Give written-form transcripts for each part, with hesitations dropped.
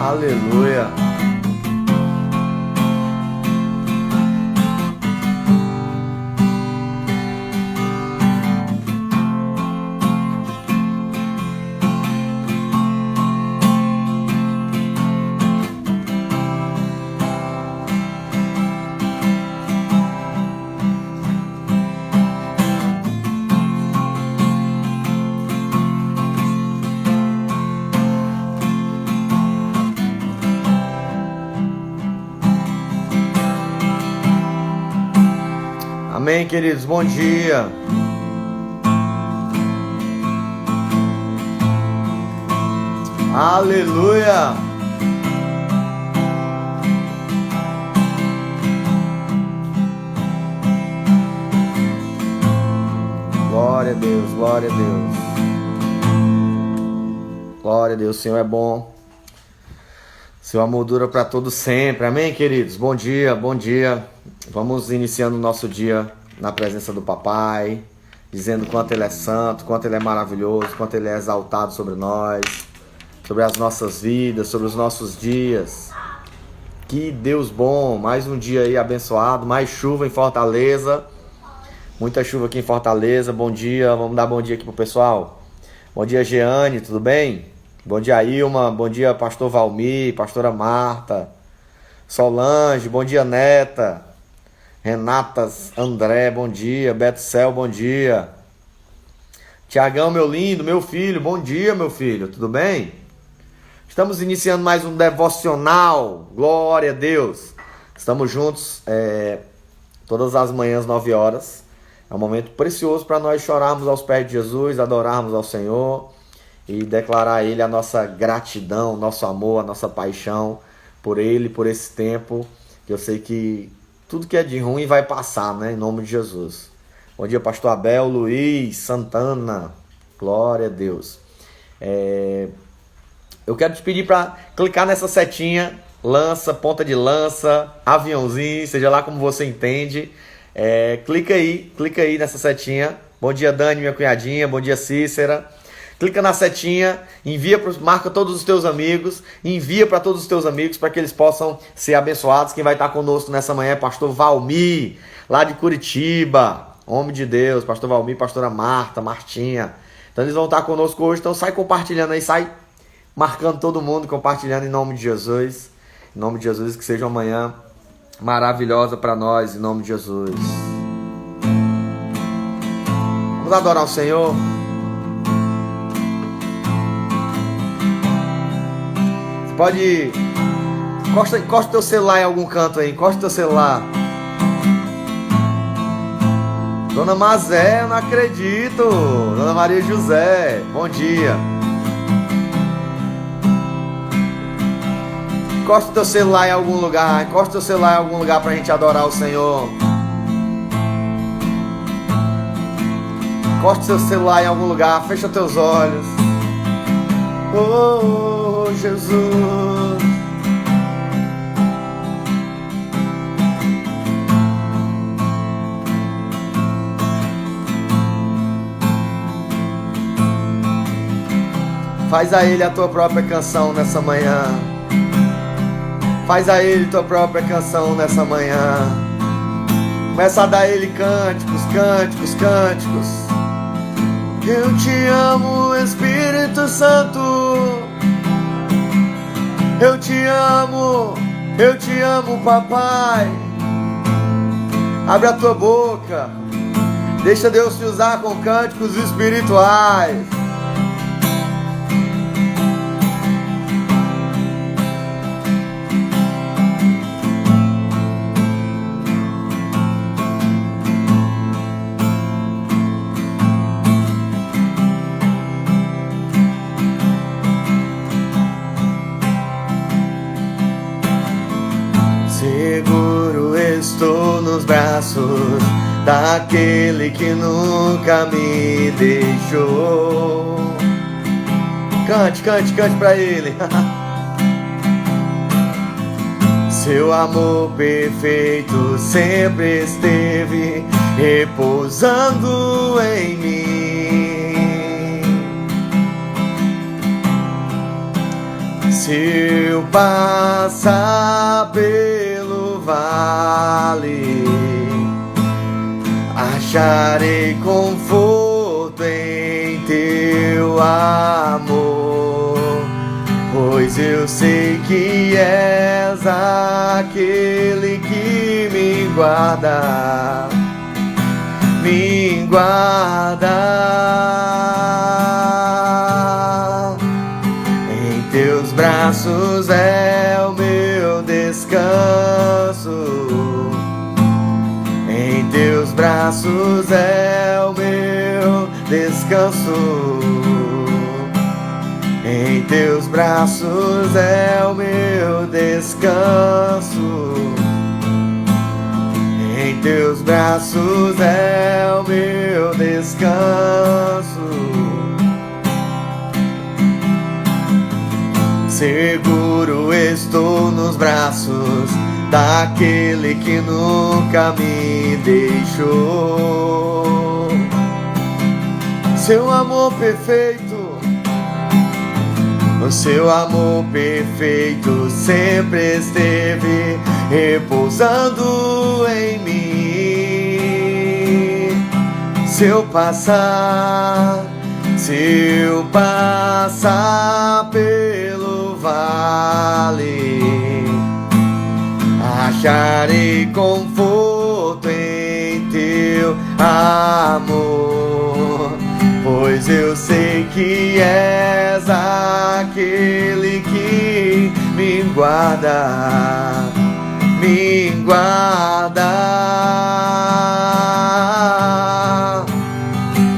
Aleluia. Amém, queridos, bom dia. Aleluia. Glória a Deus, glória a Deus. Glória a Deus, o Senhor é bom. Seu amor dura para todo sempre. Amém, queridos? Bom dia, bom dia. Vamos iniciando o nosso dia na presença do Papai, dizendo quanto Ele é santo, quanto Ele é maravilhoso, quanto Ele é exaltado sobre nós, sobre as nossas vidas, sobre os nossos dias. Que Deus bom, mais um dia aí abençoado, mais chuva em Fortaleza, muita chuva aqui em Fortaleza. Bom dia, vamos dar bom dia aqui pro pessoal. Bom dia, Jeane, tudo bem? Bom dia, Ilma, bom dia, pastor Valmir, pastora Marta, Solange, bom dia, Neta, Renatas, André, bom dia, Beto Cel, bom dia, Tiagão, meu lindo, meu filho, bom dia, meu filho, tudo bem? Estamos iniciando mais um devocional, glória a Deus. Estamos juntos todas as manhãs, 9 horas. É um momento precioso para nós chorarmos aos pés de Jesus, adorarmos ao Senhor e declarar a Ele a nossa gratidão, nosso amor, a nossa paixão por Ele, por esse tempo, que eu sei que tudo que é de ruim vai passar, né? Em nome de Jesus. Bom dia, pastor Abel, Luiz, Santana, glória a Deus. Eu quero te pedir para clicar nessa setinha, lança, ponta de lança, aviãozinho, seja lá como você entende. Clica aí nessa setinha. Bom dia, Dani, minha cunhadinha, bom dia, Cícera. Clica na setinha, marca todos os teus amigos, envia para todos os teus amigos para que eles possam ser abençoados. Quem vai estar conosco nessa manhã é pastor Valmir, lá de Curitiba, homem de Deus, pastor Valmir, pastora Marta, Martinha. Então eles vão estar conosco hoje, então sai compartilhando aí, sai marcando todo mundo, compartilhando em nome de Jesus. Em nome de Jesus, que seja uma manhã maravilhosa para nós, em nome de Jesus. Vamos adorar o Senhor. Pode... Encosta teu celular em algum canto aí. Encosta teu celular. Dona Mazé, eu não acredito. Dona Maria José, bom dia. Encosta teu celular em algum lugar. Encosta teu celular em algum lugar pra gente adorar o Senhor. Encosta teu celular em algum lugar. Fecha teus olhos. Oh, Jesus. Faz a Ele a tua própria canção nessa manhã. Faz a Ele tua própria canção nessa manhã. Começa a dar a Ele cânticos, cânticos, cânticos. Eu te amo, Espírito Santo. Eu te amo, papai. Abre a tua boca. Deixa Deus te usar com cânticos espirituais. Estou nos braços daquele que nunca me deixou. Cante, cante, cante pra Ele. Seu amor perfeito sempre esteve repousando em mim. Seu passar pelo vale, acharei conforto em teu amor, pois eu sei que és aquele que me guarda, me guarda. Em teus braços é o meu descanso, em teus braços é o meu descanso, em teus braços é o meu descanso, em teus braços é o meu descanso. Seguro estou nos braços daquele que nunca me deixou. Seu amor perfeito, o seu amor perfeito sempre esteve repousando em mim. Se eu passar pelo vale, acharei conforto em teu amor, pois eu sei que és aquele que me guarda, me guarda.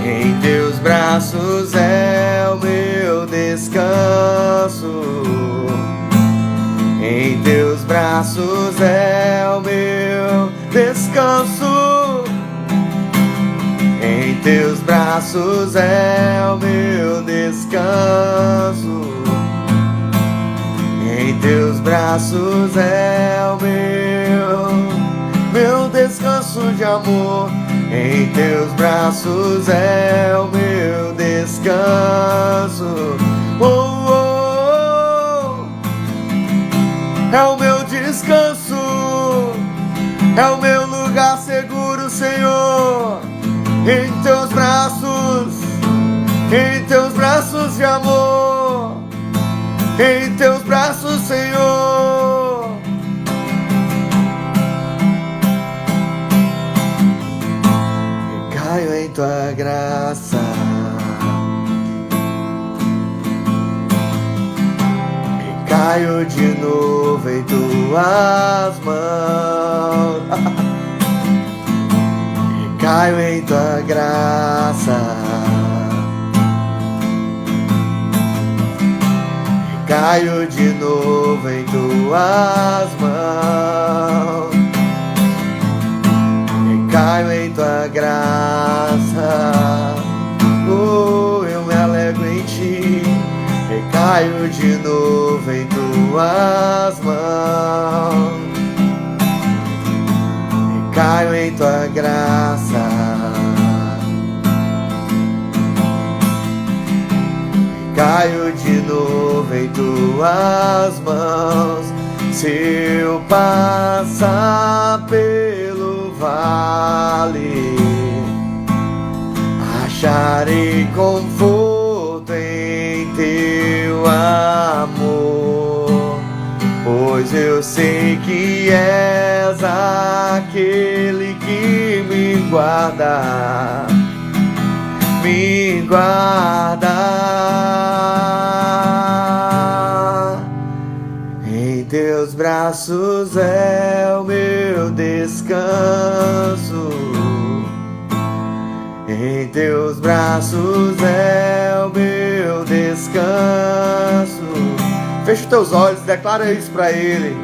Em teus braços é o meu descanso, em teus braços é o meu descanso, em teus braços é o meu descanso, em teus braços é o meu descanso de amor, em teus braços é o meu descanso. Oh, oh, oh. É o meu descanso, é o meu lugar seguro, Senhor, em teus braços de amor, em teus braços, Senhor. Caio em tua graça, caio de novo em tuas mãos, caio em tua graça, caio de novo em tuas mãos, caio em tua graça. Oh, eu me alegro em ti, caio de novo em tuas mãos, caio em tua graça, caio de novo em tuas mãos. Se eu passar pelo vale, acharei conforto em teu amor, pois eu sei que és aquele que me guarda, me guarda. Em teus braços é o meu descanso, em teus braços é o meu descanso. Fecha teus olhos, declara isso para Ele.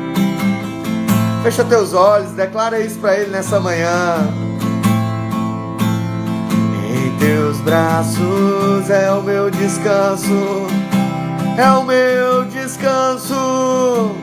Fecha teus olhos, declara isso para Ele nessa manhã. Em teus braços é o meu descanso, é o meu descanso.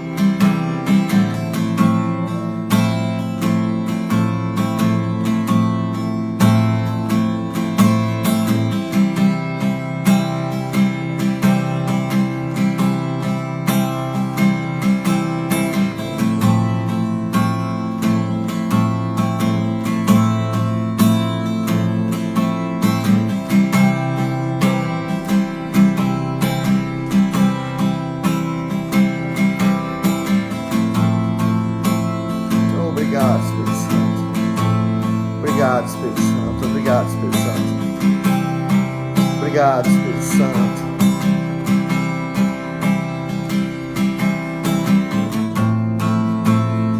Espírito Santo.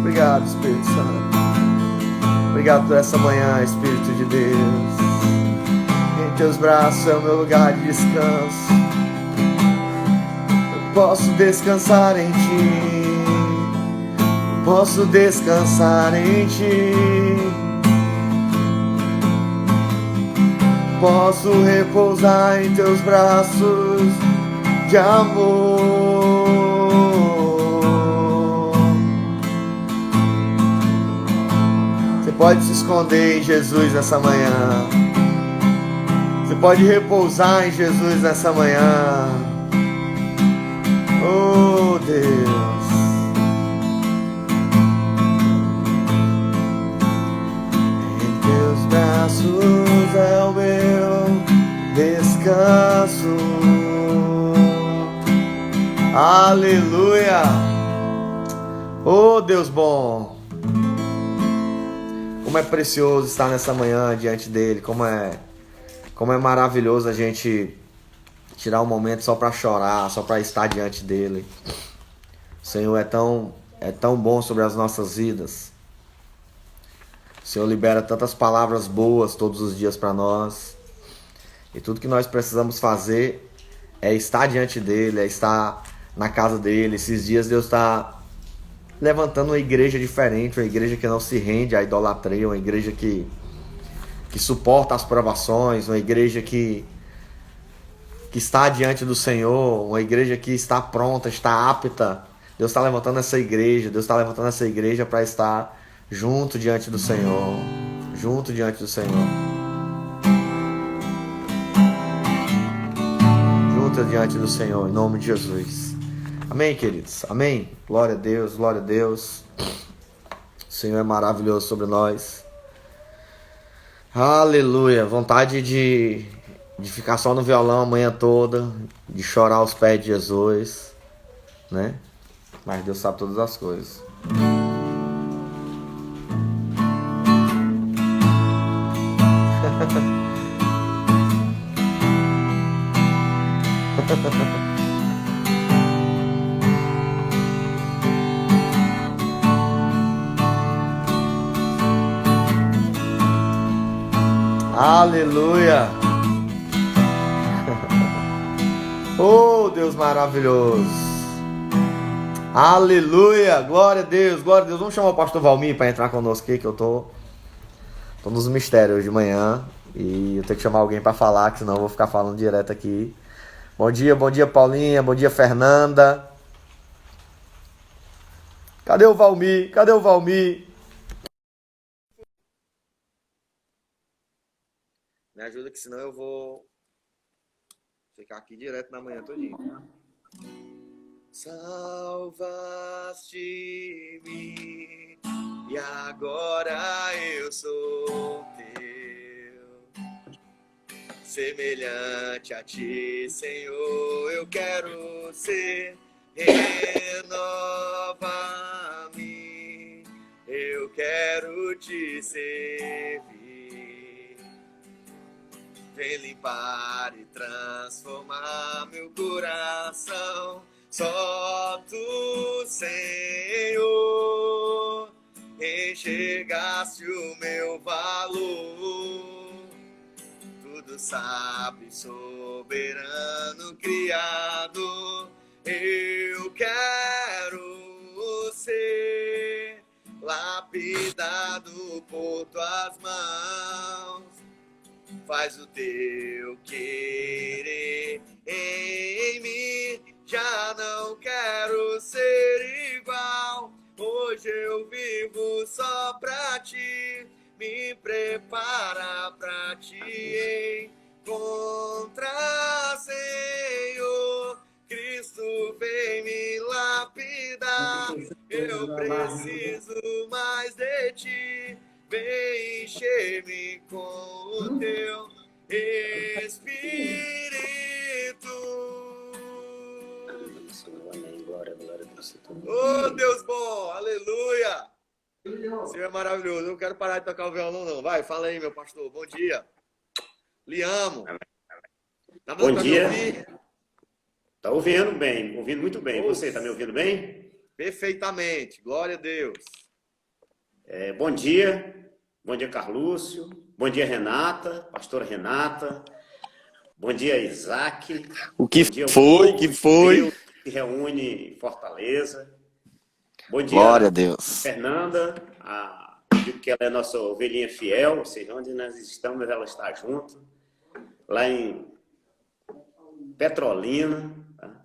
Obrigado, Espírito Santo. Obrigado por essa manhã, Espírito de Deus. Em teus braços é o meu lugar de descanso. Eu posso descansar em ti. Eu posso descansar em ti. Posso repousar em teus braços de amor. Você pode se esconder em Jesus nessa manhã. Você pode repousar em Jesus nessa manhã. Oh, Deus. Em teus braços é o meu descanso. Aleluia. Oh, Deus bom. Como é precioso estar nessa manhã diante dele. Como é maravilhoso a gente tirar um momento só para chorar, só para estar diante dele. O Senhor é tão bom sobre as nossas vidas. O Senhor libera tantas palavras boas todos os dias para nós. E tudo que nós precisamos fazer é estar diante dele, é estar na casa dele. Esses dias Deus está levantando uma igreja diferente, uma igreja que não se rende à idolatria, uma igreja que suporta as provações, uma igreja que está diante do Senhor, uma igreja que está pronta, está apta. Deus está levantando essa igreja para estar junto diante do Senhor, junto diante do Senhor, junto diante do Senhor, em nome de Jesus. Amém, queridos? Amém? Glória a Deus, glória a Deus. O Senhor é maravilhoso sobre nós. Aleluia. Vontade de ficar só no violão a manhã toda, de chorar aos pés de Jesus, né? Mas Deus sabe todas as coisas. Aleluia. Oh, Deus maravilhoso. Aleluia. Glória a Deus, glória a Deus. Vamos chamar o pastor Valmir para entrar conosco aqui, que eu tô nos mistérios de manhã. E eu tenho que chamar alguém para falar, que senão eu vou ficar falando direto aqui. Bom dia, Paulinha. Bom dia, Fernanda. Cadê o Valmir? Cadê o Valmir? Me ajuda, que senão eu vou ficar aqui direto na manhã todinha. Salvaste-me e agora eu sou teu. Semelhante a ti, Senhor, eu quero ser. Renova-me, eu quero te servir. Vem limpar e transformar meu coração. Só tu, Senhor, enxergaste o meu valor. Tudo sabe, soberano, Criador. Eu quero ser lapidado por tuas mãos. Faz o teu querer em mim. Já não quero ser igual. Hoje eu vivo só pra ti. Me prepara pra te encontrar, Senhor. Cristo vem me lapidar. Eu preciso mais de ti. Vem encher-me com o teu Espírito. Oh, Deus bom, aleluia. O Senhor é maravilhoso. Eu não quero parar de tocar o violão, não. Vai, fala aí, meu pastor. Bom dia. Lhe amo. Tá dando Bom para me dia. ouvir? Tá ouvindo bem, ouvindo muito bem. Você tá me Ouço. ouvindo bem? Perfeitamente. Glória a Deus. Bom dia. Bom dia, Carlúcio. Bom dia, Renata, pastora Renata. Bom dia, Isaac. O que Bom dia ao foi? povo Que de foi? Deus que se reúne em Fortaleza. Bom Glória a dia, Deus. Fernanda. Digo que ela é nossa ovelhinha fiel, ou seja, onde nós estamos, ela está junto. Lá em Petrolina. Tá?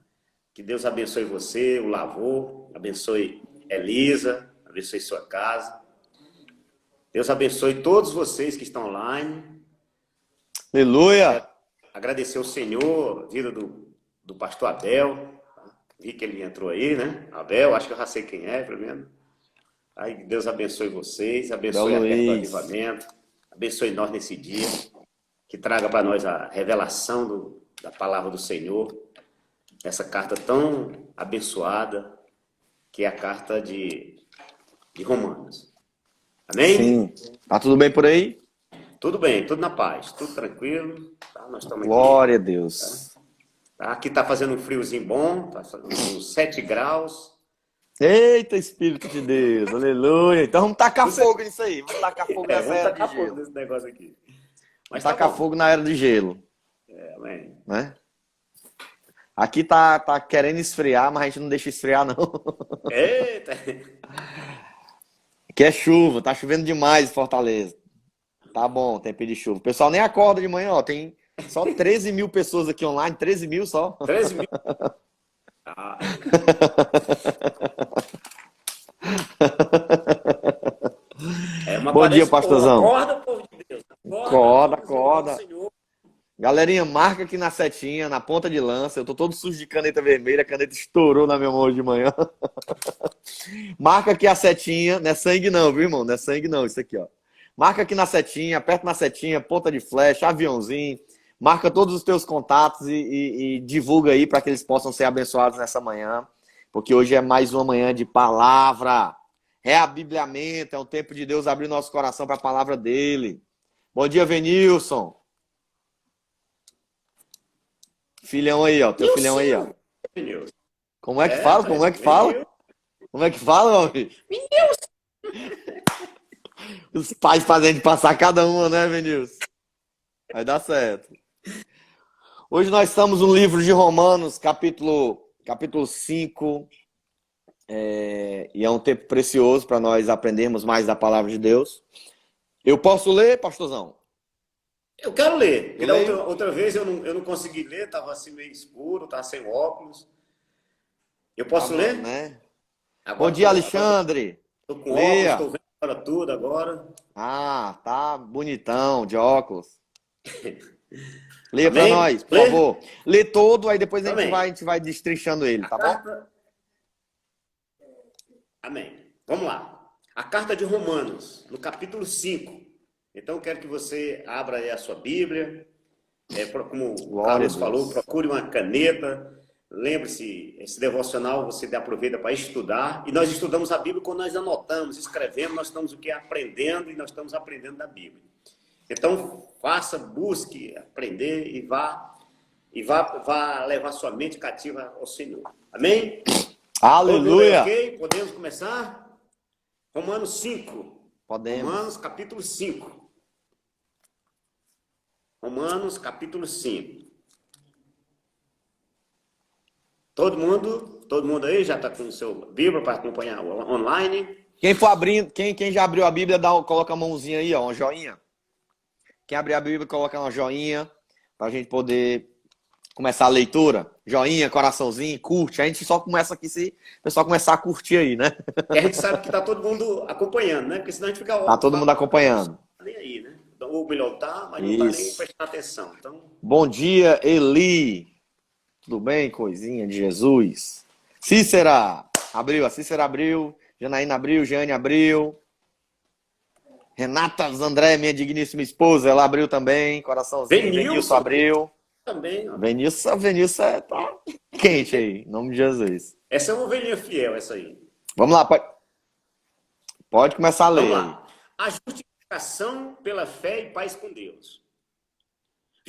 Que Deus abençoe você, o Lavô, abençoe Elisa, abençoe sua casa. Deus abençoe todos vocês que estão online. Aleluia. Agradecer ao Senhor, a vida do pastor Abel. Vi que ele entrou aí, né? Abel, acho que eu já sei quem é, pelo menos. Aí Deus abençoe vocês, Bel abençoe a Terra do Luiz. Avivamento, abençoe nós nesse dia, que traga para nós a revelação da palavra do Senhor, essa carta tão abençoada, que é a carta de Romanos. Sim. Amém? Tá tudo bem por aí? Tudo bem, tudo na paz, tudo tranquilo. Tá? Nós estamos aqui. Glória a Deus. Tá? Aqui está fazendo um friozinho bom, tá fazendo uns 7 graus. Eita, Espírito de Deus. Aleluia. Então vamos tacar Você... fogo nisso aí. Vamos tacar fogo nessa vamos era de tacar fogo gelo. nesse negócio aqui. Vamos Mas tá tacar bom. fogo na era de gelo. Amém. Né? Aqui tá querendo esfriar, mas a gente não deixa esfriar, não. Eita! Aqui é chuva, tá chovendo demais em Fortaleza. Tá bom, tempo de chuva. O pessoal nem acorda de manhã, ó. Tem só 13 mil pessoas aqui online, 13 mil só. 13 mil. Ah, mas Bom dia, parece povo. pastorzão. Acorda, povo de Deus. Acorda, Vamos louvar o acorda. Senhor. Galerinha, marca aqui na setinha, na ponta de lança. Eu tô todo sujo de caneta vermelha, a caneta estourou na minha mão de manhã. Marca aqui a setinha, não é sangue não, viu, irmão? Não é sangue não, isso aqui, ó. Marca aqui na setinha, aperta na setinha, ponta de flecha, aviãozinho. Marca todos os teus contatos e divulga aí para que eles possam ser abençoados nessa manhã. Porque hoje é mais uma manhã de palavra. É abibliamento, é um tempo de Deus abrir nosso coração para a palavra dele. Bom dia, Venilson. Filhão aí, ó. Teu filhão aí, ó. Como é que fala? Como é que fala? Como é que fala, meu filho? Os pais fazendo de passar cada uma, né, Venilson? Vai dar certo. Hoje nós estamos no livro de Romanos, capítulo 5. E é um tempo precioso para nós aprendermos mais da palavra de Deus. Eu posso ler, pastorzão? Eu quero ler. Outra vez eu não consegui ler, estava assim meio escuro, estava sem óculos. Eu posso ler? Né? Agora, Bom dia, Alexandre. Estou com Leia. óculos, estou vendo agora tudo agora. Ah, tá bonitão, de óculos. Leia para Amém? nós, por favor. Lê todo, aí depois a Amém. gente vai destrinchando ele, tá bom? Amém. Vamos lá. A carta de Romanos, no capítulo 5. Então, eu quero que você abra aí a sua Bíblia. Como o Carlos falou, procure uma caneta. Lembre-se, esse devocional você aproveita para estudar. E nós estudamos a Bíblia quando nós anotamos, escrevemos, nós estamos o que? Aprendendo, e nós estamos aprendendo da Bíblia. Então, faça, busque aprender e vá levar sua mente cativa ao Senhor. Amém? Aleluia! Ok? Podemos começar? Romanos 5. Podemos. Romanos capítulo 5. Romanos capítulo 5. Todo mundo aí já está com o seu Bíblia para acompanhar online? Quem for abrindo, quem já abriu a Bíblia, coloca a mãozinha aí, ó, uma joinha. Quem abrir a Bíblia, coloca uma joinha para a gente poder começar a leitura. Joinha, coraçãozinho, curte. A gente só começa aqui se o pessoal começar a curtir aí, né? E a gente sabe que está todo mundo acompanhando, né? Porque senão a gente fica... Tá todo mundo acompanhando. Nem aí, né? Ou melhor, tá, mas não está nem prestando atenção. Então... Bom dia, Eli. Tudo bem, coisinha de Jesus? Cícera abriu, a Cícera abriu. Janaína abriu, Jane abriu. Renata Zandré, minha digníssima esposa, ela abriu também. Coraçãozinho. Venilson abriu. Também. Ó. Venilson tá quente aí, em nome de Jesus. Essa é uma ovelhinha fiel, essa aí. Vamos lá, pode começar a ler. Vamos lá. A justificação pela fé e paz com Deus.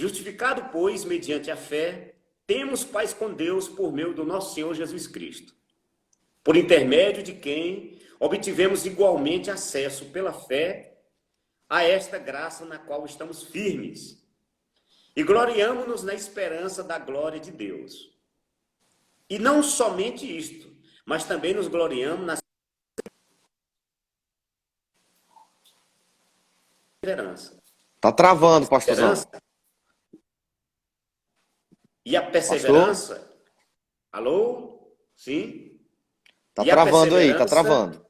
Justificado, pois, mediante a fé, temos paz com Deus por meio do nosso Senhor Jesus Cristo, por intermédio de quem obtivemos igualmente acesso pela fé a esta graça na qual estamos firmes e gloriamo-nos na esperança da glória de Deus. E não somente isto, mas também nos gloriamos na perseverança. Tá travando, pastorzão. E a perseverança... Pastor? Alô? Sim? Tá travando aí, tá travando.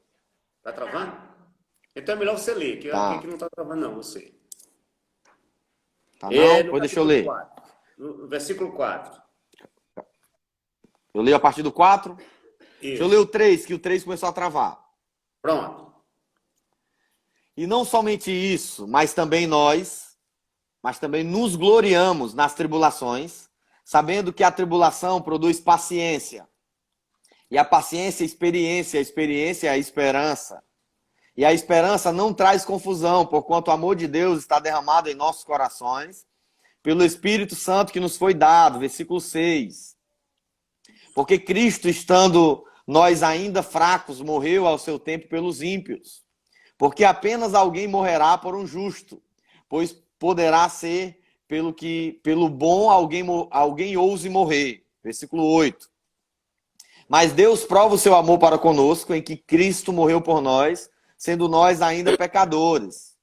Tá travando? Então é melhor você ler, que tá. Aqui não tá travando não, você. Tá não? Pois deixa eu ler. 4, no versículo 4. Eu leio a partir do 4? Isso. Deixa eu ler o 3, que o 3 começou a travar. Pronto. E não somente isso, mas também nos gloriamos nas tribulações, sabendo que a tribulação produz paciência. E a paciência, a experiência, a esperança. E a esperança não traz confusão, porquanto o amor de Deus está derramado em nossos corações, pelo Espírito Santo que nos foi dado. Versículo 6. Porque Cristo, estando nós ainda fracos, morreu ao seu tempo pelos ímpios. Porque apenas alguém morrerá por um justo, pois poderá ser pelo bom alguém ouse morrer. Versículo 8. Mas Deus prova o seu amor para conosco, em que Cristo morreu por nós, sendo nós ainda pecadores.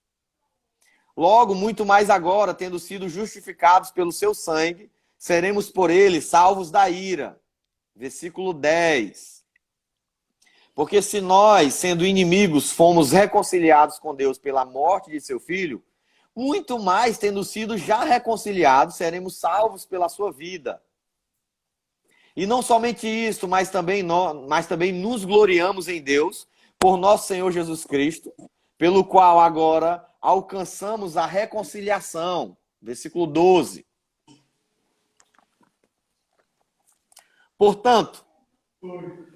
Logo, muito mais agora, tendo sido justificados pelo seu sangue, seremos por ele salvos da ira. Versículo 10. Porque se nós, sendo inimigos, fomos reconciliados com Deus pela morte de seu Filho, muito mais, tendo sido já reconciliados, seremos salvos pela sua vida. E não somente isso, mas também nos gloriamos em Deus, por nosso Senhor Jesus Cristo, pelo qual agora alcançamos a reconciliação. Versículo 12. Portanto,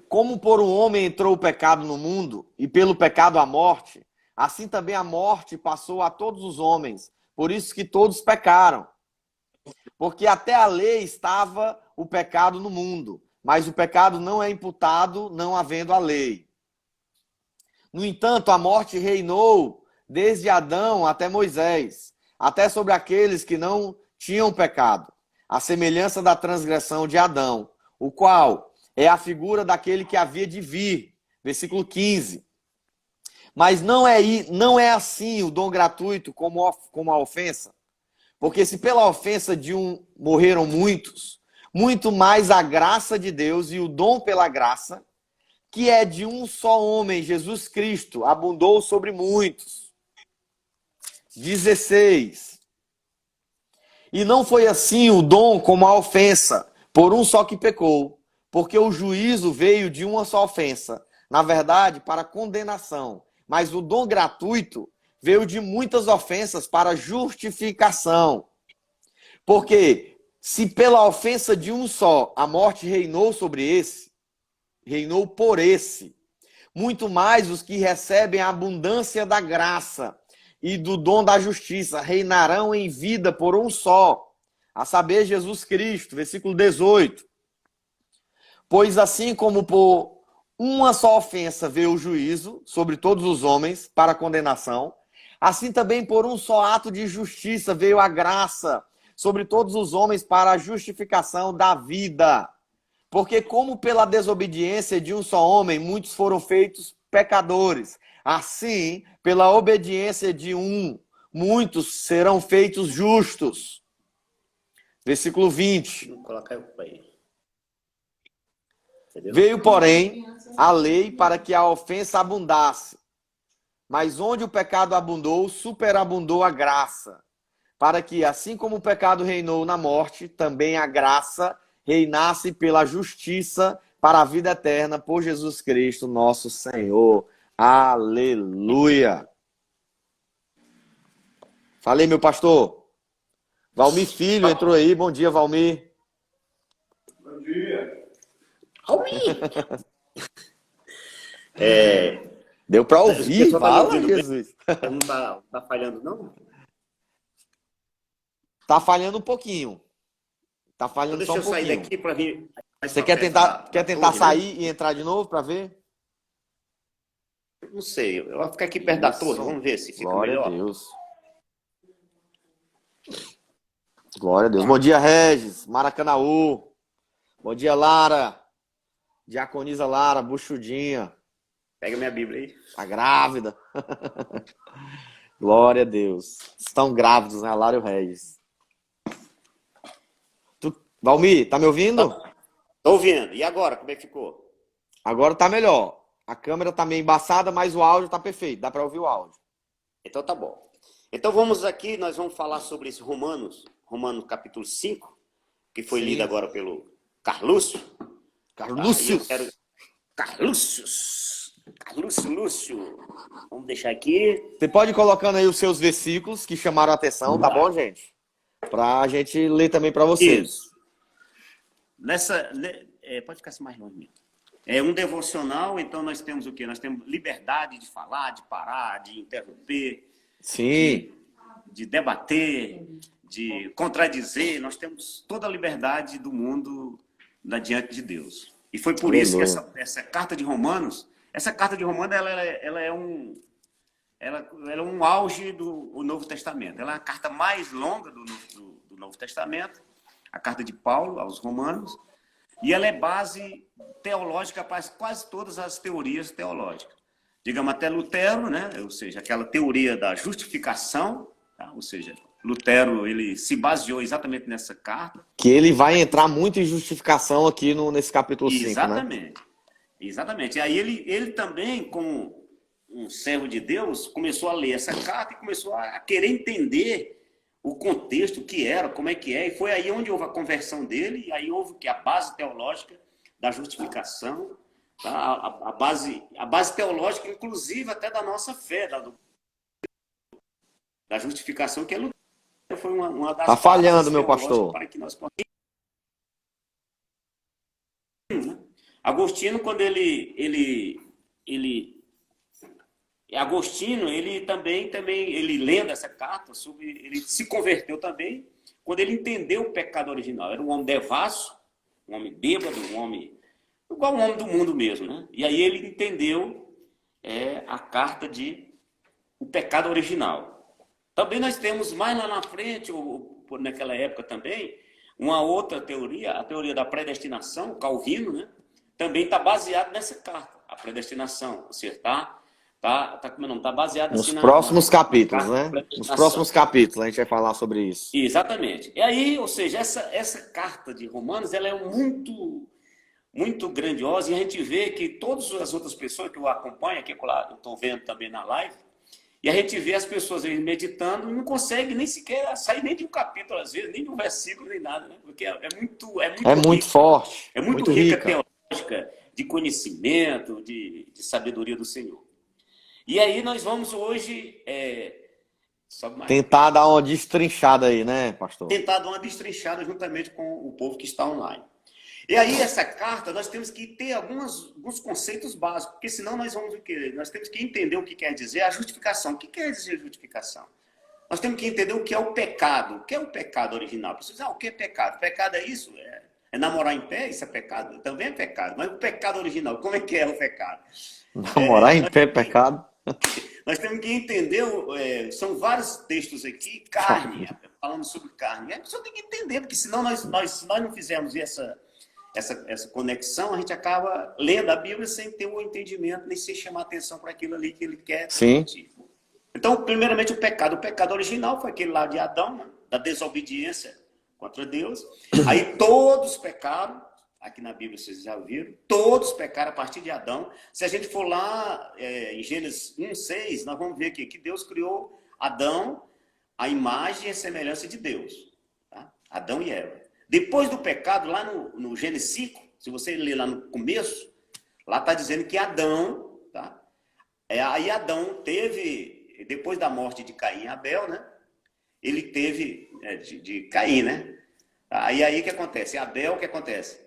como por um homem entrou o pecado no mundo, e pelo pecado a morte, assim também a morte passou a todos os homens, por isso que todos pecaram. Porque até a lei estava o pecado no mundo, mas o pecado não é imputado não havendo a lei. No entanto, a morte reinou desde Adão até Moisés, até sobre aqueles que não tinham pecado, à semelhança da transgressão de Adão, o qual é a figura daquele que havia de vir. Versículo 15. Mas não é assim o dom gratuito como a ofensa. Porque se pela ofensa de um morreram muitos, muito mais a graça de Deus e o dom pela graça, que é de um só homem, Jesus Cristo, abundou sobre muitos. 16. E não foi assim o dom como a ofensa, por um só que pecou, porque o juízo veio de uma só ofensa, na verdade, para condenação, mas o dom gratuito veio de muitas ofensas para justificação. Porque se pela ofensa de um só a morte reinou sobre esse, reinou por esse, muito mais os que recebem a abundância da graça e do dom da justiça reinarão em vida por um só, a saber, Jesus Cristo. Versículo 18. Pois assim como por uma só ofensa veio o juízo sobre todos os homens para condenação, assim também por um só ato de justiça veio a graça sobre todos os homens para a justificação da vida. Porque como pela desobediência de um só homem muitos foram feitos pecadores, assim, pela obediência de um, muitos serão feitos justos. Versículo 20. Vou colocar aí. Veio, porém, a lei para que a ofensa abundasse. Mas onde o pecado abundou, superabundou a graça. Para que, assim como o pecado reinou na morte, também a graça reinasse pela justiça para a vida eterna por Jesus Cristo, nosso Senhor. Aleluia! Falei, meu pastor. Valmir Filho entrou aí. Bom dia, Valmir. Bom dia. Valmir! Deu para ouvir? Tá Fala, Jesus. Não tá falhando, não? Tá falhando um pouquinho. Tá Então falhando deixa só um eu sair pouquinho. daqui para vir mais Você pra quer perto tentar torre, né? sair e entrar de novo para ver? Não sei, eu vou ficar aqui perto da torre, Isso. vamos ver se fica Glória a melhor. Deus. Glória a Deus. Bom dia, Regis. Maracanaú. Bom dia, Lara. Diaconisa Lara, buchudinha. Pega minha Bíblia aí. Tá grávida. Glória a Deus. Estão grávidos, né? A Lara e o Regis. Valmir, tá me ouvindo? Tô ouvindo. E agora, como é que ficou? Agora tá melhor. A câmera tá meio embaçada, mas o áudio tá perfeito. Dá para ouvir o áudio. Então tá bom. Então vamos aqui, nós vamos falar sobre esse Romanos capítulo 5, que foi Sim. lido agora pelo Carlúcio. Carlúcio. Carlúcio Lúcio. Vamos deixar aqui. Você pode ir colocando aí os seus versículos que chamaram a atenção, tá bom, gente? Pra gente ler também para vocês. Isso. Pode ficar assim mais longe mesmo. É um devocional, então nós temos o quê? Nós temos liberdade de falar, de parar, de interromper, Sim. de debater, de contradizer. Nós temos toda a liberdade do mundo diante de Deus. E foi por isso que essa carta de Romanos, ela é um auge do Novo Testamento. Ela é a carta mais longa do Novo Testamento, a carta de Paulo aos Romanos, e ela é base teológica para quase todas as teorias teológicas. Digamos até Lutero, né? Ou seja, aquela teoria da justificação, tá? Ou seja, Lutero ele se baseou exatamente nessa carta. Que ele vai entrar muito em justificação aqui nesse capítulo 5, exatamente. Né? Exatamente. E aí ele também, como um servo de Deus, começou a ler essa carta e começou a querer entender o contexto, o que era, como é que é. E foi aí onde houve a conversão dele, e aí houve que a base teológica da justificação, tá? a base teológica, inclusive até da nossa fé, da justificação, que é Lutero. Foi uma das tá falhando, meu pastor. Para que nós possamos... Agostinho, quando Agostinho, ele também ele lendo essa carta, ele se converteu também quando ele entendeu o pecado original. Era um homem devasso, um homem bêbado, um homem igual um homem do mundo mesmo, né? E aí ele entendeu a carta de o pecado original. Também nós temos mais lá na frente, ou naquela época também, uma outra teoria, a teoria da predestinação, Calvino, né? Também está baseado nessa carta, a predestinação. Você está baseado nos assim, próximos capítulos, né? Nos próximos capítulos a gente vai falar sobre isso. Exatamente. E aí, ou seja, essa carta de Romanos, ela é muito, muito grandiosa, e a gente vê que todas as outras pessoas que eu acompanho, aqui eu estou vendo também na live, e a gente vê as pessoas aí meditando e não consegue nem sequer sair nem de um capítulo, às vezes, nem de um versículo, nem nada, né? Porque é muito forte. É muito rica teológica, de conhecimento, de sabedoria do Senhor. E aí nós vamos hoje tentar dar uma destrinchada aí, né, pastor? Tentar dar uma destrinchada juntamente com o povo que está online. E aí essa carta, nós temos que ter alguns conceitos básicos, porque senão nós vamos o quê? Nós temos que entender o que quer dizer a justificação. O que quer dizer justificação? Nós temos que entender o que é o pecado. O que é o pecado original? O que é pecado? Pecado é isso? É namorar em pé? Isso é pecado? Também é pecado. Mas o pecado original, como é que é o pecado? Namorar em pé é pecado? Nós temos que entender, são vários textos aqui, carne, falando sobre carne. A pessoa tem que entender, porque senão se nós não fizermos essa conexão, a gente acaba lendo a Bíblia sem ter o entendimento, nem sem chamar atenção para aquilo ali que ele quer transmitir. Então, primeiramente, o pecado. O pecado original foi aquele lá de Adão, né? Da desobediência contra Deus. Aí todos pecaram. Aqui na Bíblia vocês já viram. Todos pecaram a partir de Adão. Se a gente for lá em Gênesis 1:6, nós vamos ver aqui que Deus criou Adão à imagem e semelhança de Deus. Tá? Adão e Eva. Depois do pecado, lá no Gênesis 5, se você ler lá no começo, lá está dizendo que Adão, tá? Aí Adão teve, depois da morte de Caim e Abel, né? Ele teve, de Caim, né? Aí o que acontece? Abel, o que acontece?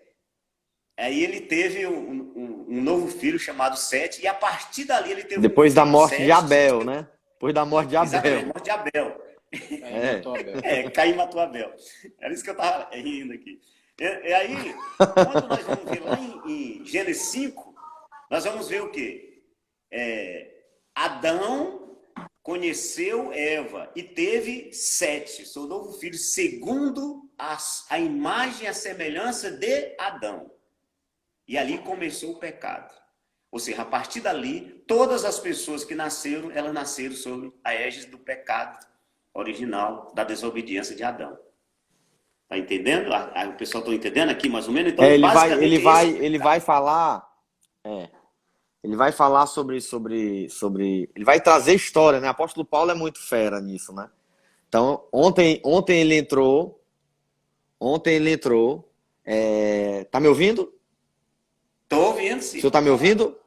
Aí ele teve um novo filho chamado Sete, e a partir dali ele teve depois da morte Sete, de Abel, né? Depois da morte de Abel. Exatamente, a morte de Abel. Caim matou Abel. Caim matou Abel. Era isso que eu estava rindo aqui. E aí, quando nós vamos ver lá em Gênesis 5, nós vamos ver o quê? Adão conheceu Eva e teve Sete, seu novo filho, segundo a imagem e a semelhança de Adão. E ali começou o pecado. Ou seja, a partir dali, todas as pessoas que nasceram, elas nasceram sob a égide do pecado original, da desobediência de Adão. Tá entendendo? O pessoal está entendendo aqui mais ou menos? Então, ele vai falar... Ele vai falar sobre... Ele vai trazer história, né? O apóstolo Paulo é muito fera nisso, né? Então, ontem ele entrou... Tá me ouvindo? Tô ouvindo, sim. O senhor tá me ouvindo?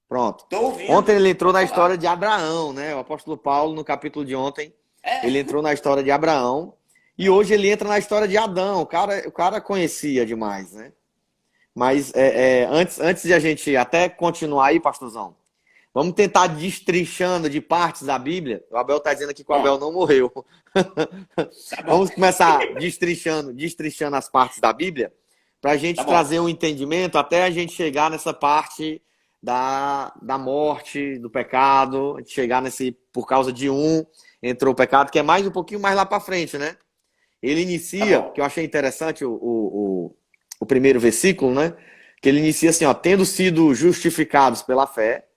Pronto. Tô ouvindo. Ontem ele entrou na história de Abraão, né? O apóstolo Paulo, no capítulo de ontem, ele entrou na história de Abraão. E hoje ele entra na história de Adão. O cara conhecia demais, né? Mas antes de a gente até continuar aí, pastorzão, vamos tentar destrinchando de partes da Bíblia. O Abel tá dizendo aqui que o Abel não morreu. Vamos começar destrinchando as partes da Bíblia para a gente trazer um entendimento até a gente chegar nessa parte da morte, do pecado, a gente chegar por causa de entrou o pecado, que é mais um pouquinho mais lá para frente, né? Ele inicia, que eu achei interessante o primeiro versículo, né? Que ele inicia assim, ó, tendo sido justificados pela fé,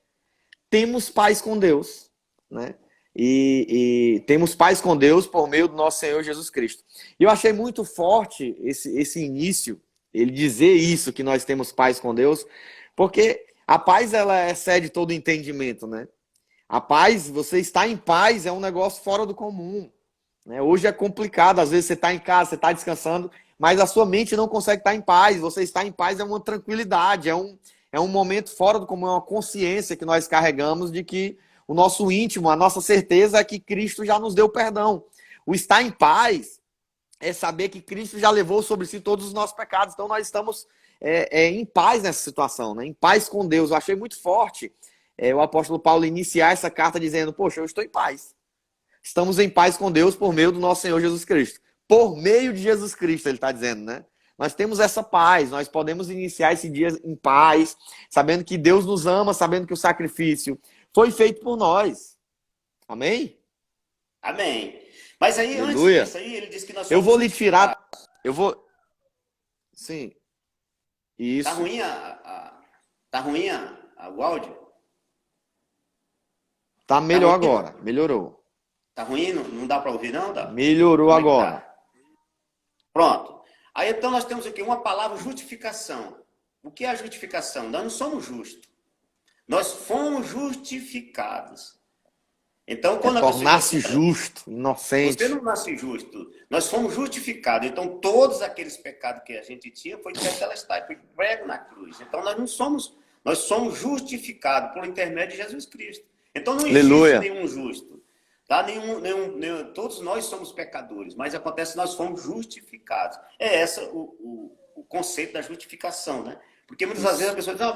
temos paz com Deus, né? E temos paz com Deus por meio do nosso Senhor Jesus Cristo. E eu achei muito forte esse início, ele dizer isso, que nós temos paz com Deus, porque a paz, ela excede todo entendimento, né? A paz, você estar em paz é um negócio fora do comum, né? Hoje é complicado, às vezes você está em casa, você está descansando, mas a sua mente não consegue estar em paz. Você estar em paz é uma tranquilidade, é um momento fora do comum, é uma consciência que nós carregamos de que o nosso íntimo, a nossa certeza é que Cristo já nos deu perdão. O estar em paz é saber que Cristo já levou sobre si todos os nossos pecados. Então nós estamos em paz nessa situação, né? Em paz com Deus. Eu achei muito forte o apóstolo Paulo iniciar essa carta dizendo, poxa, eu estou em paz. Estamos em paz com Deus por meio do nosso Senhor Jesus Cristo. Por meio de Jesus Cristo, ele está dizendo, né? Nós temos essa paz, nós podemos iniciar esse dia em paz, sabendo que Deus nos ama, sabendo que o sacrifício foi feito por nós. Amém? Amém. Mas aí, Aleluia. Antes disso aí, ele disse que nós eu vou lhe tirar... Sim. Isso. Tá ruim o áudio? Tá melhor agora. Melhorou. Tá ruim? Não dá para ouvir, não? Dá? Melhorou agora. Tá? Pronto. Aí, então, nós temos aqui uma palavra, justificação. O que é a justificação? Nós não somos justos. Nós fomos justificados. Então, quando tornar-se justo, inocente. Você não nasce justo. Nós fomos justificados. Então, todos aqueles pecados que a gente tinha foi tetelestai, foi prego na cruz. Então, nós somos justificados por intermédio de Jesus Cristo. Então, não existe nenhum justo. Tá? Todos nós somos pecadores, mas acontece que nós fomos justificados. É esse o conceito da justificação, né? Porque muitas vezes a pessoa diz,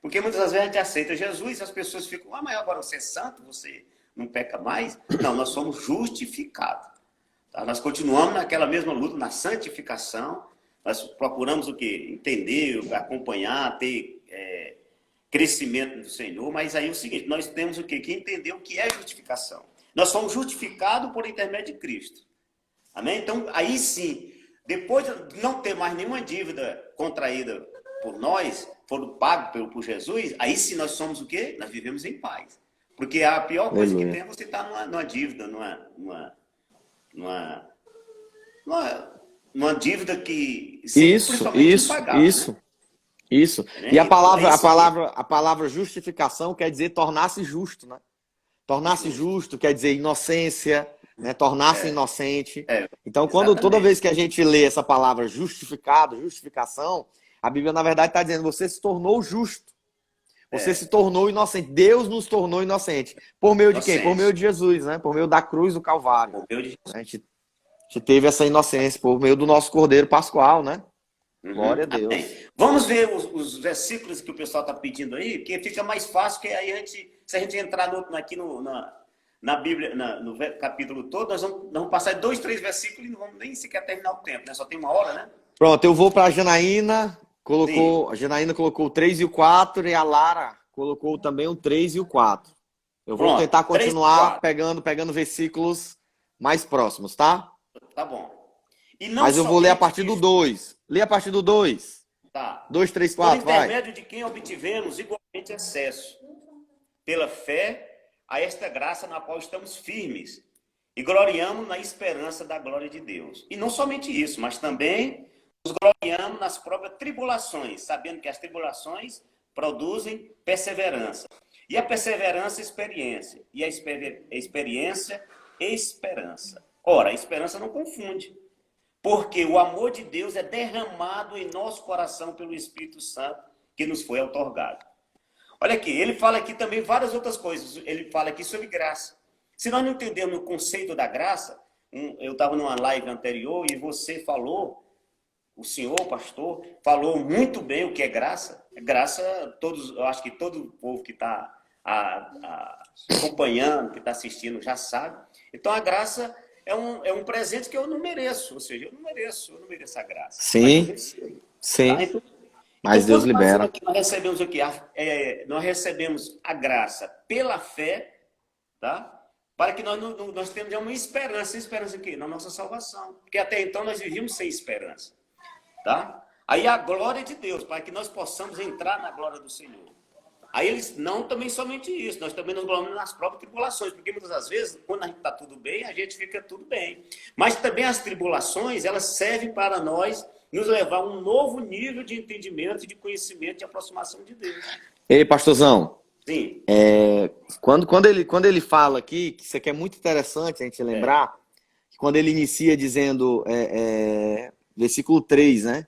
porque muitas vezes a gente aceita Jesus e as pessoas ficam, mas agora você é santo, você não peca mais? Não, nós somos justificados. Tá? Nós continuamos naquela mesma luta, na santificação. Nós procuramos o quê? Entender, acompanhar, ter crescimento do Senhor. Mas aí é o seguinte, nós temos o quê? Que entender o que é justificação. Nós somos justificados por intermédio de Cristo. Amém? Então, aí sim, depois de não ter mais nenhuma dívida contraída por nós, foram pago por Jesus, aí sim nós somos o quê? Nós vivemos em paz. Porque a pior coisa que tem é você estar numa dívida, numa dívida que... Isso. E a palavra justificação quer dizer tornar-se justo, né? Tornar-se justo quer dizer inocência, né? Tornar-se inocente. Então, toda vez que a gente lê essa palavra justificado, justificação, a Bíblia, na verdade, está dizendo você se tornou justo. Você se tornou inocente. Deus nos tornou inocente. Por meio de quem? Por meio de Jesus, né? Por meio da cruz do Calvário. Por meio de Jesus. A gente teve essa inocência por meio do nosso Cordeiro Pascual, né? Glória a Deus. Amém. Vamos ver os versículos que o pessoal está pedindo aí, porque fica mais fácil, que aí se a gente entrar na Bíblia, no capítulo todo, nós vamos passar 2, 3 versículos e não vamos nem sequer terminar o tempo, né? Só tem 1 hora, né? Pronto, eu vou para a Janaína. Sim. A Janaína colocou o 3 e o 4 e a Lara colocou também o 3 e o 4. Eu vou Pronto, tentar 3 e continuar 4. pegando versículos mais próximos, tá? Tá bom. E não Mas eu vou ler a somente partir do isso. 2. Lê a partir do 2. Tá. 2, 3, Por 4, vai. intermédio de quem obtivemos igualmente acesso, pela fé, a esta graça na qual estamos firmes e gloriamos na esperança da glória de Deus. E não somente isso, mas também nos gloriamos nas próprias tribulações, sabendo que as tribulações produzem perseverança. E a perseverança, experiência. E a experiência, esperança. Ora, a esperança não confunde. Porque o amor de Deus é derramado em nosso coração pelo Espírito Santo que nos foi outorgado. Olha aqui, ele fala aqui também várias outras coisas. Ele fala aqui sobre graça. Se nós não entendemos o conceito da graça, eu estava numa live anterior e você falou, o senhor, o pastor, falou muito bem o que é graça. Graça, eu acho que todo o povo que está acompanhando, que está assistindo, já sabe. Então a graça é um presente que eu não mereço. Ou seja, eu não mereço a graça. Sim, sim. Tá? Então, Mas Deus libera. Nós recebemos aqui, nós recebemos a graça pela fé, tá? Para que nós tenhamos uma esperança. Esperança aqui na nossa salvação. Porque até então nós vivíamos sem esperança. Tá? Aí a glória de Deus, para que nós possamos entrar na glória do Senhor. Aí eles não também somente isso, nós também nos gloriamos nas próprias tribulações, porque muitas das vezes, quando a gente está tudo bem, a gente fica tudo bem. Mas também as tribulações, elas servem para nós nos levar a um novo nível de entendimento, de conhecimento, de aproximação de Deus. Ei, pastorzão. Sim. Quando ele fala aqui, que isso aqui é muito interessante a gente lembrar, quando ele inicia dizendo, versículo 3, né?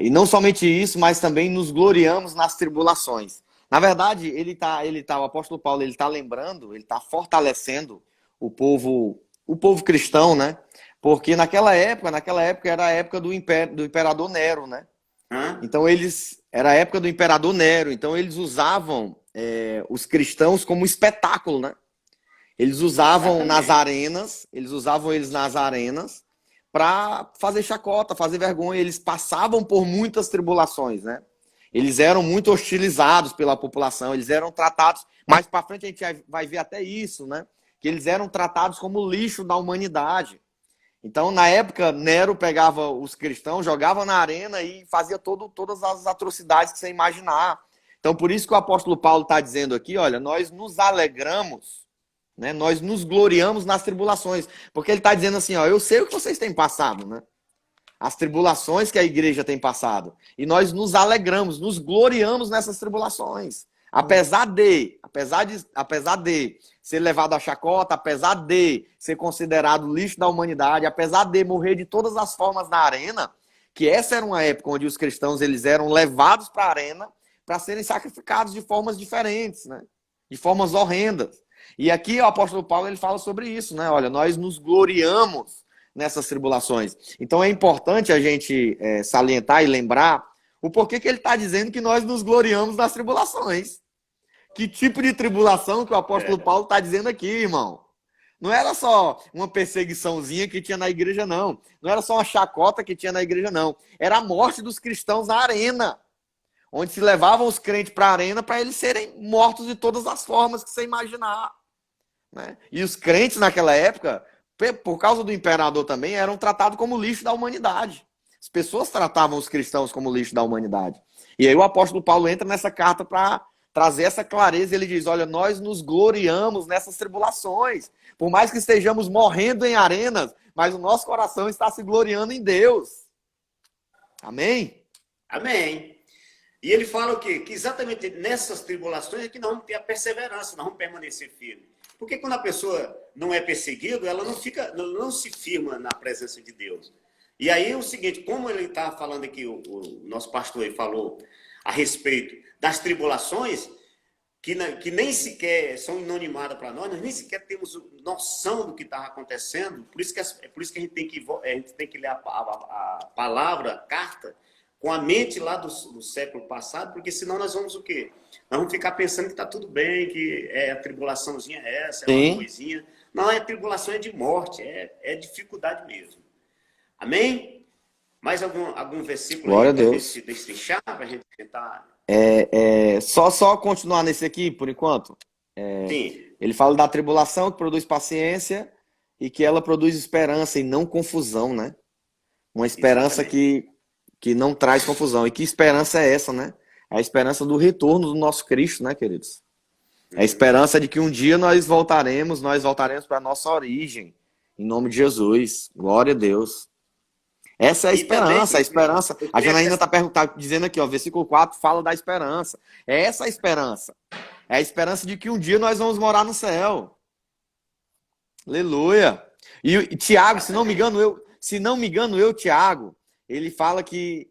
E não somente isso, mas também nos gloriamos nas tribulações. Na verdade, o apóstolo Paulo, ele está lembrando, ele está fortalecendo o povo cristão, né? Porque naquela época era a época do imperador Nero, né? Então era a época do imperador Nero, então eles usavam os cristãos como espetáculo, né? Eles usavam eles nas arenas para fazer chacota, fazer vergonha. Eles passavam por muitas tribulações, né? Eles eram muito hostilizados pela população, eles eram tratados, mais para frente a gente vai ver até isso, né? Que eles eram tratados como lixo da humanidade. Então, na época, Nero pegava os cristãos, jogava na arena e fazia todas as atrocidades que você imaginar. Então, por isso que o apóstolo Paulo está dizendo aqui, olha, nós nos alegramos, né? Nós nos gloriamos nas tribulações. Porque ele está dizendo assim, ó, eu sei o que vocês têm passado, né? As tribulações que a igreja tem passado. E nós nos alegramos, nos gloriamos nessas tribulações. Apesar de ser levado à chacota, apesar de ser considerado lixo da humanidade, apesar de morrer de todas as formas na arena, que essa era uma época onde os cristãos eles eram levados para a arena para serem sacrificados de formas diferentes, né? De formas horrendas. E aqui o apóstolo Paulo ele fala sobre isso, né? Olha, nós nos gloriamos nessas tribulações. Então é importante a gente salientar e lembrar o porquê que ele está dizendo que nós nos gloriamos nas tribulações. Que tipo de tribulação que o apóstolo Paulo está dizendo aqui, irmão? Não era só uma perseguiçãozinha que tinha na igreja, não. Não era só uma chacota que tinha na igreja, não. Era a morte dos cristãos na arena. Onde se levavam os crentes para a arena para eles serem mortos de todas as formas que você imaginar. Né? E os crentes naquela época, por causa do imperador também, eram tratados como lixo da humanidade. As pessoas tratavam os cristãos como lixo da humanidade. E aí o apóstolo Paulo entra nessa carta para trazer essa clareza. Ele diz, olha, nós nos gloriamos nessas tribulações. Por mais que estejamos morrendo em arenas, mas o nosso coração está se gloriando em Deus. Amém? Amém. E ele fala o quê? Que exatamente nessas tribulações é que nós vamos ter a perseverança, nós vamos permanecer firmes. Porque quando a pessoa não é perseguida, ela não se firma na presença de Deus. E aí é o seguinte, como ele está falando aqui, o nosso pastor aí falou a respeito das tribulações, que nem sequer são anonimadas para nós nem sequer temos noção do que está acontecendo. Por isso que a gente tem que ler a palavra, a carta, com a mente lá do século passado, porque senão nós vamos o quê? Nós vamos ficar pensando que está tudo bem, que a tribulaçãozinha é essa, é uma coisinha. Não, a tribulação é de morte, é dificuldade mesmo. Amém? Mais algum versículo Glória aí a Deus. destrinchar para a gente tentar... Só continuar nesse aqui, por enquanto. Sim. Ele fala da tribulação que produz paciência e que ela produz esperança e não confusão, né? Uma esperança que não traz confusão. E que esperança é essa, né? É a esperança do retorno do nosso Cristo, né, queridos? É a esperança de que um dia nós voltaremos para a nossa origem. Em nome de Jesus. Glória a Deus. Essa é a esperança, também, a esperança. A Janaína está dizendo aqui, ó, versículo 4 fala da esperança. É essa a esperança. É a esperança de que um dia nós vamos morar no céu. Aleluia. E Tiago, se não me engano, Tiago, ele fala que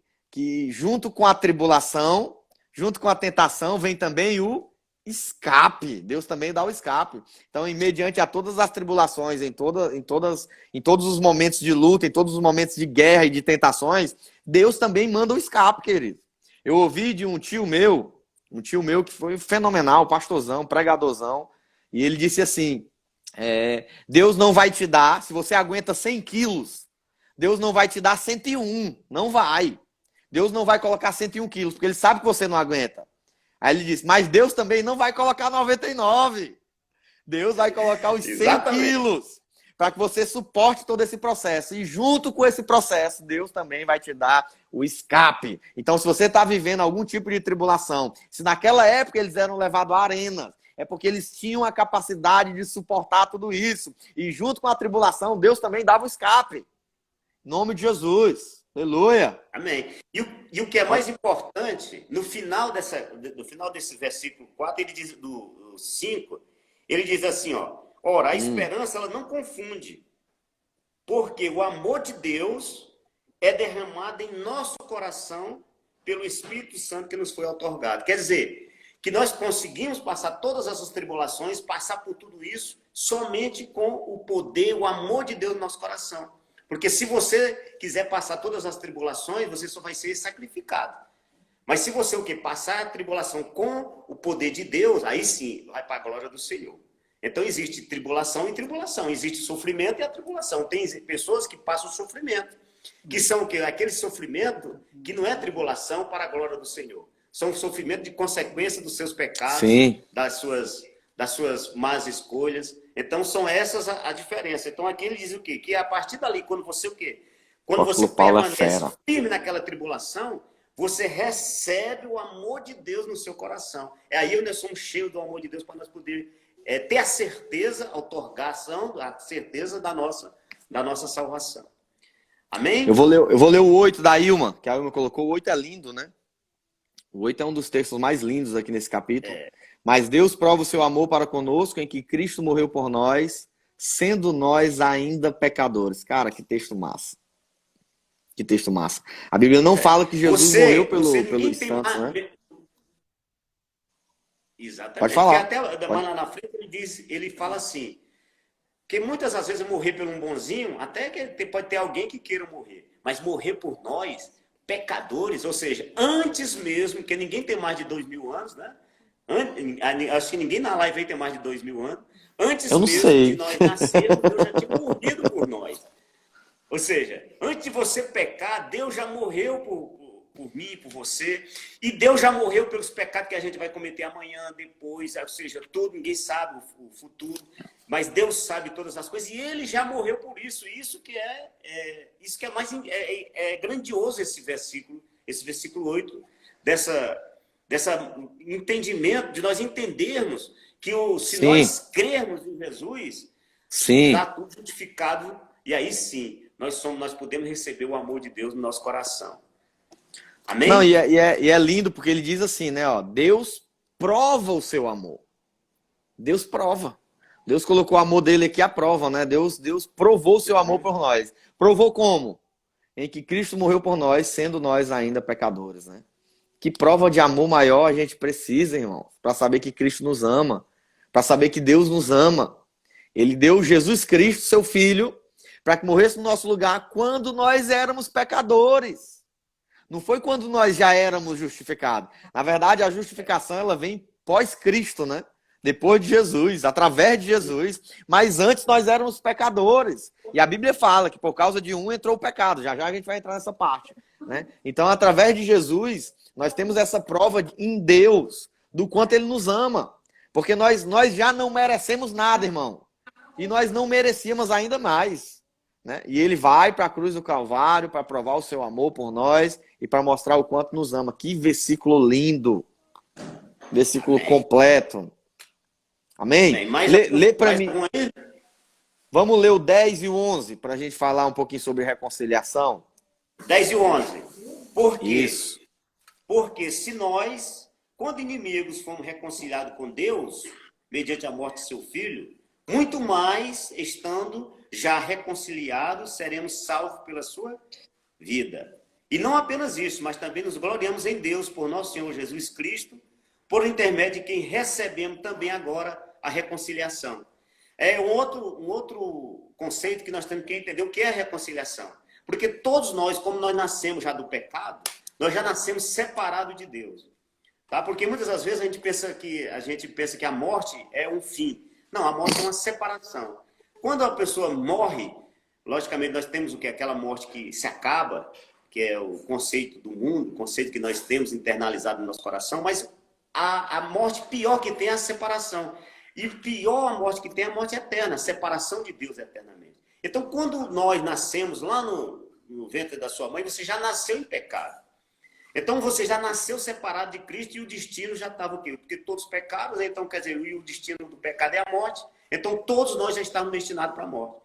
junto com a tribulação, junto com a tentação, vem também o escape. Deus também dá o escape. Então, mediante a todas as tribulações, em todos os momentos de luta, em todos os momentos de guerra e de tentações, Deus também manda o escape, querido. Eu ouvi de um tio meu que foi fenomenal, pastorzão, pregadorzão, e ele disse assim, Deus não vai te dar, se você aguenta 100 quilos, Deus não vai te dar 101, não vai. Deus não vai colocar 101 quilos, porque ele sabe que você não aguenta. Aí ele disse, mas Deus também não vai colocar 99. Deus vai colocar os 100 quilos para que você suporte todo esse processo. E junto com esse processo, Deus também vai te dar o escape. Então, se você está vivendo algum tipo de tribulação, se naquela época eles eram levados à arena, é porque eles tinham a capacidade de suportar tudo isso. E junto com a tribulação, Deus também dava o escape. Em nome de Jesus. Aleluia. Amém. E o que é mais importante, no final desse versículo 4, ele diz, do 5, ele diz assim, ó, ora, a esperança ela não confunde, porque o amor de Deus é derramado em nosso coração pelo Espírito Santo que nos foi outorgado. Quer dizer, que nós conseguimos passar todas essas tribulações, passar por tudo isso, somente com o poder, o amor de Deus no nosso coração. Porque se você quiser passar todas as tribulações, você só vai ser sacrificado. Mas se você passar a tribulação com o poder de Deus, aí sim, vai para a glória do Senhor. Então existe tribulação e tribulação, existe sofrimento e a tribulação. Tem pessoas que passam sofrimento, que são o quê? Aquele sofrimento que não é tribulação para a glória do Senhor. São sofrimento de consequência dos seus pecados, sim, das suas más escolhas. Então, são essas a diferença. Então, aqui ele diz o quê? Que a partir dali, quando você permanece firme naquela tribulação, você recebe o amor de Deus no seu coração. É aí onde nós somos cheios do amor de Deus para nós poder ter a certeza, a outorgação, a certeza da nossa salvação. Amém? Eu vou ler o 8 da Ilma, que a Ilma colocou. O 8 é lindo, né? O 8 é um dos textos mais lindos aqui nesse capítulo. Mas Deus prova o seu amor para conosco em que Cristo morreu por nós, sendo nós ainda pecadores. Cara, que texto massa. Que texto massa. A Bíblia não fala que Jesus morreu pelos santos, né? Exatamente. Pode falar. Porque até lá na frente ele fala assim, que muitas às vezes morrer por um bonzinho, até que pode ter alguém que queira morrer, mas morrer por nós, pecadores, ou seja, antes mesmo, que ninguém tem mais de 2000 anos, né? Acho que ninguém na live aí tem mais de 2000 anos. Antes mesmo de nós nascermos, Deus já tinha morrido por nós. Ou seja, antes de você pecar, Deus já morreu por mim, por você. E Deus já morreu pelos pecados que a gente vai cometer amanhã, depois. Ou seja, ninguém sabe o futuro. Mas Deus sabe todas as coisas. E Ele já morreu por isso. Isso que é mais grandioso esse versículo 8, dessa entendimento, de nós entendermos que se nós crermos em Jesus, está tudo justificado, e aí sim, nós podemos receber o amor de Deus no nosso coração. Amém? Não, e é lindo, porque ele diz assim, né? Ó, Deus prova o seu amor. Deus prova. Deus colocou o amor dele aqui à prova, né? Deus provou o seu amor por nós. Provou como? Em que Cristo morreu por nós, sendo nós ainda pecadores, né? Que prova de amor maior a gente precisa, irmão, para saber que Cristo nos ama, para saber que Deus nos ama. Ele deu Jesus Cristo, seu Filho, para que morresse no nosso lugar quando nós éramos pecadores. Não foi quando nós já éramos justificados. Na verdade, a justificação ela vem pós-Cristo, né? Depois de Jesus, através de Jesus. Mas antes nós éramos pecadores. E a Bíblia fala que por causa de um entrou o pecado. Já já a gente vai entrar nessa parte, né? Então, através de Jesus, nós temos essa prova em Deus do quanto Ele nos ama. Porque nós já não merecemos nada, irmão. E nós não merecíamos ainda mais, né? E Ele vai para a cruz do Calvário para provar o seu amor por nós e para mostrar o quanto nos ama. Que versículo lindo. Versículo completo. Amém? Lê para mim. Vamos ler o 10 e o 11 para a gente falar um pouquinho sobre reconciliação. 10 e 11. Por quê? Isso. Porque se nós, quando inimigos, fomos reconciliados com Deus, mediante a morte de seu Filho, muito mais, estando já reconciliados, seremos salvos pela sua vida. E não apenas isso, mas também nos gloriamos em Deus por nosso Senhor Jesus Cristo, por intermédio de quem recebemos também agora a reconciliação. É um outro conceito que nós temos que entender o que é a reconciliação. Porque todos nós, como nós nascemos já do pecado, nós já nascemos separados de Deus. Tá? Porque muitas das vezes a gente pensa que a morte é um fim. Não, a morte é uma separação. Quando a pessoa morre, logicamente nós temos o que? Aquela morte que se acaba, que é o conceito do mundo, o conceito que nós temos internalizado no nosso coração, mas a morte pior que tem é a separação. E pior a morte que tem é a morte eterna, a separação de Deus eternamente. Então, quando nós nascemos lá no ventre da sua mãe, você já nasceu em pecado. Então, você já nasceu separado de Cristo e o destino já estava o quê? Porque todos pecaram, então, quer dizer, o destino do pecado é a morte. Então, todos nós já estávamos destinados para a morte.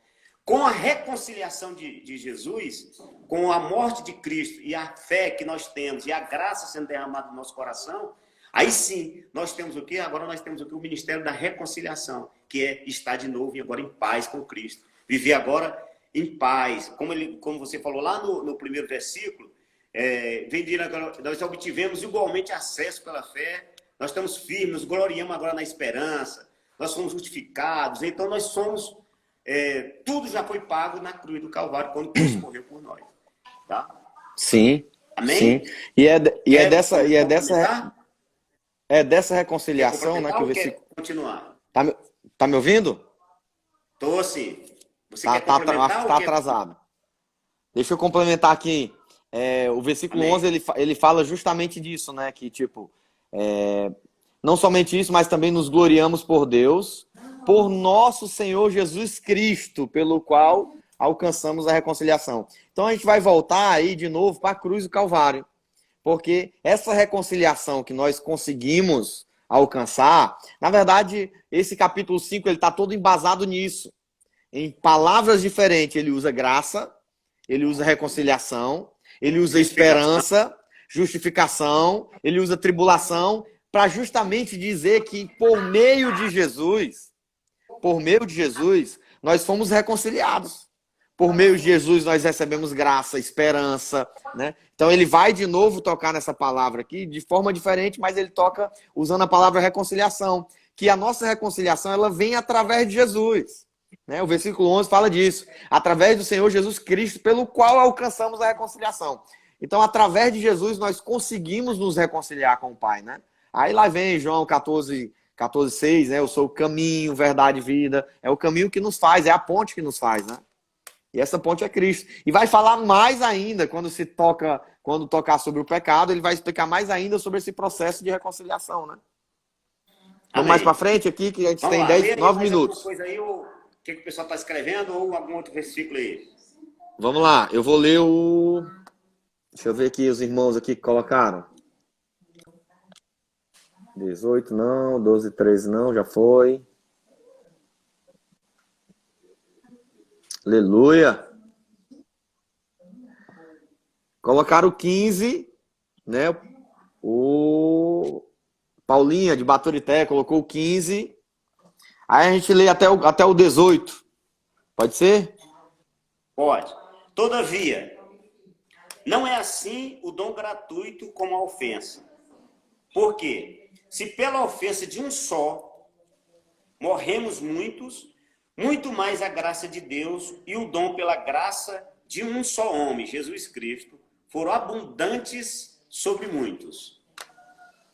Com a reconciliação de Jesus, com a morte de Cristo e a fé que nós temos e a graça sendo derramada no nosso coração, aí sim, nós temos o quê? Agora nós temos o quê? O ministério da reconciliação, que é estar de novo e agora em paz com Cristo. Viver agora em paz. Como você falou lá no primeiro versículo, nós obtivemos igualmente acesso pela fé, nós estamos firmes, nos gloriamos agora na esperança, nós somos justificados, então nós somos, tudo já foi pago na cruz do Calvário, quando Cristo morreu por nós. Tá? Sim. Amém? Sim. É dessa reconciliação, né, que o versículo... Continuar? Tá me ouvindo? Tô sim. Você Tá, quer complementar? tá atrasado. Deixa eu complementar aqui. O versículo Amém. 11, ele fala justamente disso, né? Que, tipo, não somente isso, mas também nos gloriamos por Deus, por nosso Senhor Jesus Cristo, pelo qual alcançamos a reconciliação. Então, a gente vai voltar aí de novo para a cruz do Calvário. Porque essa reconciliação que nós conseguimos alcançar, na verdade, esse capítulo 5, ele está todo embasado nisso. Em palavras diferentes, ele usa graça, ele usa reconciliação, ele usa esperança, justificação, ele usa tribulação, para justamente dizer que por meio de Jesus, nós fomos reconciliados. Por meio de Jesus, nós recebemos graça, esperança, né? Então, ele vai de novo tocar nessa palavra aqui, de forma diferente, mas ele toca usando a palavra reconciliação. Que a nossa reconciliação, ela vem através de Jesus. Né? O versículo 11 fala disso. Através do Senhor Jesus Cristo, pelo qual alcançamos a reconciliação. Então, através de Jesus, nós conseguimos nos reconciliar com o Pai, né? Aí lá vem João 14:6, né? Eu sou o caminho, verdade e vida. É o caminho que nos faz, é a ponte que nos faz, né? E essa ponte é Cristo. E vai falar mais ainda, quando tocar sobre o pecado, ele vai explicar mais ainda sobre esse processo de reconciliação, né? Vamos mais para frente aqui, que a gente tem 9 minutos. Coisa aí, o que o pessoal está escrevendo, ou algum outro versículo aí? Vamos lá, eu vou ler o... Deixa eu ver aqui os irmãos aqui que colocaram. 18 não, 12, 13 não, já foi. Aleluia. Colocaram o 15, né? O Paulinha de Baturité colocou o 15. Aí a gente lê até o 18. Pode ser? Pode. Todavia, não é assim o dom gratuito como a ofensa. Por quê? Se pela ofensa de um só morremos muitos, muito mais a graça de Deus e o dom pela graça de um só homem, Jesus Cristo, foram abundantes sobre muitos.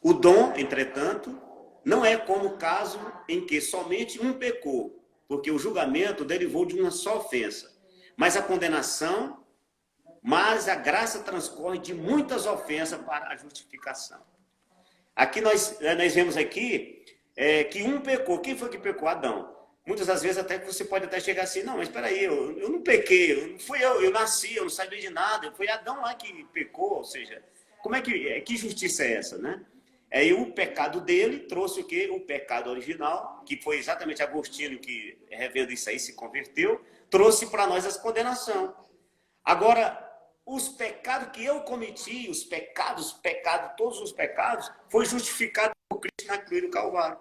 O dom, entretanto, não é como o caso em que somente um pecou, porque o julgamento derivou de uma só ofensa. Mas a condenação, mas a graça transcorre de muitas ofensas para a justificação. Aqui nós vemos aqui que um pecou. Quem foi que pecou? Adão. Muitas das vezes até que você pode até chegar assim, não, mas espera aí, eu não pequei, não fui eu nasci, eu não sabia de nada, foi Adão lá que pecou, ou seja, como é que justiça é essa, né? Aí o pecado dele trouxe o quê? O pecado original, que foi exatamente Agostinho que, revendo isso aí, se converteu, trouxe para nós essa condenação. Agora, os pecados que eu cometi, todos os pecados, foi justificado por Cristo na cruz do Calvário.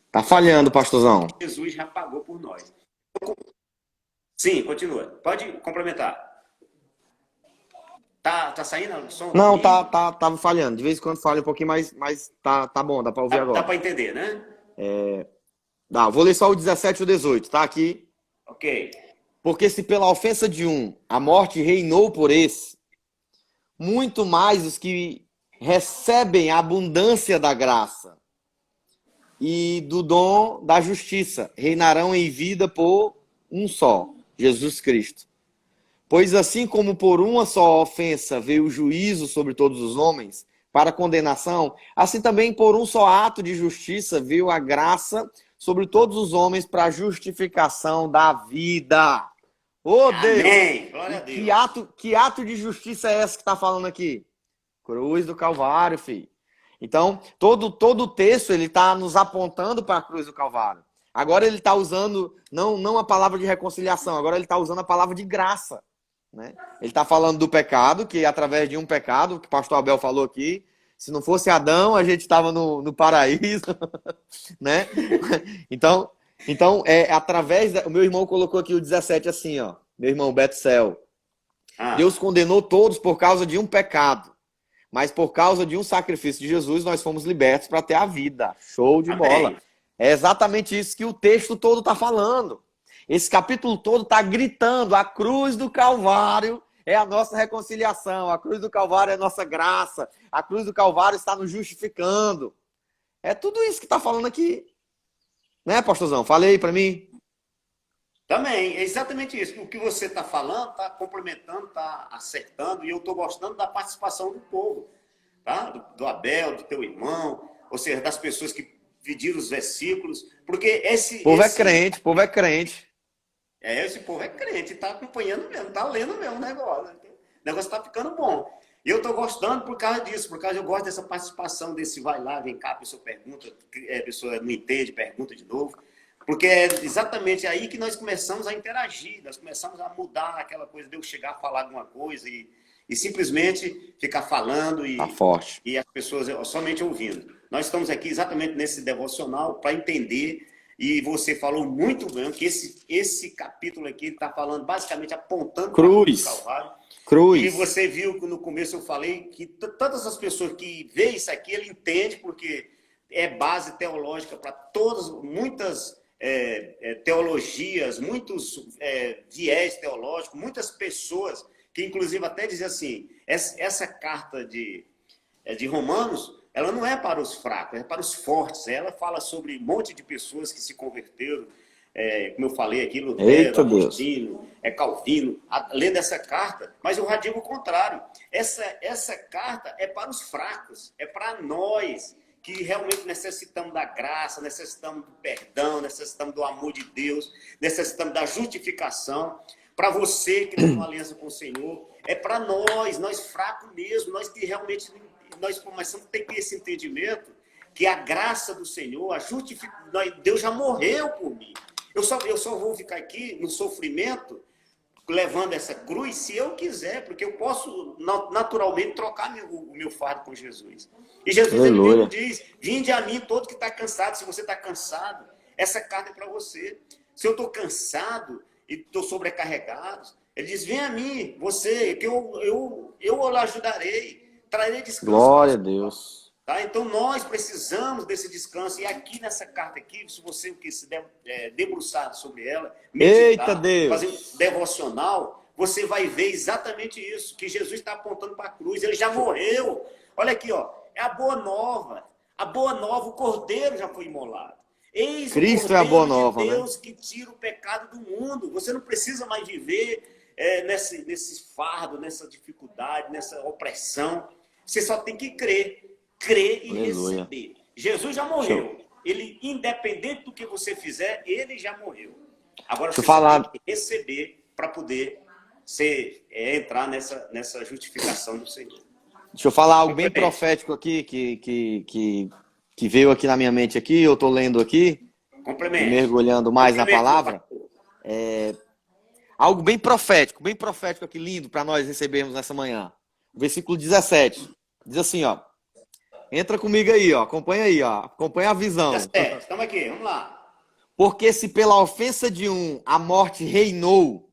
Tá falhando, pastorzão. Jesus já pagou por nós. Sim, continua. Pode complementar. Tá saindo o som? Não, tava falhando. De vez em quando falha um pouquinho, mas tá bom, dá pra ouvir agora. Dá para entender, né? Vou ler só o 17 e o 18, tá aqui. Ok. Porque se pela ofensa de um a morte reinou por esse, muito mais os que recebem a abundância da graça e do dom da justiça reinarão em vida por um só, Jesus Cristo. Pois assim como por uma só ofensa veio o juízo sobre todos os homens, para condenação, assim também por um só ato de justiça veio a graça sobre todos os homens para justificação da vida. Oh, Deus! Amém! Glória a Deus. Que ato de justiça é essa que está falando aqui? Cruz do Calvário, filho. Então, todo o texto ele está nos apontando para a cruz do Calvário. Agora ele está usando não a palavra de reconciliação, agora ele está usando a palavra de graça. Né? Ele está falando do pecado, que através de um pecado, que o pastor Abel falou aqui, se não fosse Adão, a gente estava no paraíso. Né? Então através... O meu irmão colocou aqui o 17 assim, ó. Meu irmão Beto Cel. Deus condenou todos por causa de um pecado. Mas por causa de um sacrifício de Jesus, nós fomos libertos para ter a vida. Show de bola. É exatamente isso que o texto todo está falando. Esse capítulo todo está gritando, a cruz do Calvário é a nossa reconciliação, a cruz do Calvário é a nossa graça, a cruz do Calvário está nos justificando. É tudo isso que está falando aqui. Né, pastorzão? Falei aí para mim. Também, é exatamente isso. O que você está falando, está complementando, está acertando, e eu estou gostando da participação do povo, tá? Do Abel, do teu irmão, ou seja, das pessoas que pediram os versículos, porque esse... O povo é crente, o povo é crente. Esse povo é crente, está acompanhando mesmo, está lendo mesmo o negócio. O negócio está ficando bom. E eu estou gostando por causa disso, por causa eu gosto dessa participação, desse vai lá, vem cá, a pessoa pergunta, a pessoa não entende, pergunta de novo. Porque é exatamente aí que nós começamos a interagir, nós começamos a mudar aquela coisa de eu chegar a falar alguma coisa e simplesmente ficar falando Tá forte. E as pessoas somente ouvindo. Nós estamos aqui exatamente nesse devocional para entender, e você falou muito bem que esse capítulo aqui está falando, basicamente apontando para a cruz do Calvário. Cruz. E você viu que no começo eu falei que todas as pessoas que veem isso aqui, ele entende, porque é base teológica para todas, muitas... teologias, muitos viés teológicos, muitas pessoas que inclusive até dizem assim, essa carta de Romanos, ela não é para os fracos, é para os fortes. Ela fala sobre um monte de pessoas que se converteram, como eu falei aqui, Lutero, Agostinho, Calvino, lendo essa carta, mas eu já digo o contrário. Essa carta é para os fracos, é para nós, que realmente necessitamos da graça, necessitamos do perdão, necessitamos do amor de Deus, necessitamos da justificação. Para você que tem uma aliança com o Senhor, é para nós fracos mesmo, nós que realmente nós começamos a ter esse entendimento que a graça do Senhor, Deus já morreu por mim. Eu só vou ficar aqui no sofrimento, levando essa cruz, se eu quiser, porque eu posso naturalmente trocar o meu fardo com Jesus. E Jesus ele mesmo diz, vinde a mim todo que está cansado. Se você está cansado, essa carta é para você. Se eu estou cansado e estou sobrecarregado, ele diz, vem a mim, você, que eu o ajudarei, trarei descanso. Glória a Deus. Tá? Então, nós precisamos desse descanso. E aqui nessa carta aqui, se você se debruçar sobre ela, Eita meditar, Deus! fazer um devocional, você vai ver exatamente isso, que Jesus está apontando para a cruz. Ele já morreu. Olha aqui, ó, é a boa nova. A boa nova, o Cordeiro já foi imolado. Eis Cristo o é a boa Cordeiro nova, de né? Deus que tira o pecado do mundo. Você não precisa mais viver nesse fardo, nessa dificuldade, nessa opressão. Você só tem que crer e Aleluia. receber. Jesus já morreu. Ele, independente do que você fizer, ele já morreu. Agora você só tem que receber para poder entrar nessa justificação do Senhor. Deixa eu falar algo bem profético aqui, que veio aqui na minha mente aqui, eu estou lendo aqui, mergulhando mais na palavra. Algo bem profético aqui, lindo, para nós recebermos nessa manhã. O versículo 17, diz assim, ó. Entra comigo aí, ó. Acompanha a visão. 17, estamos aqui, vamos lá. Porque se pela ofensa de um a morte reinou,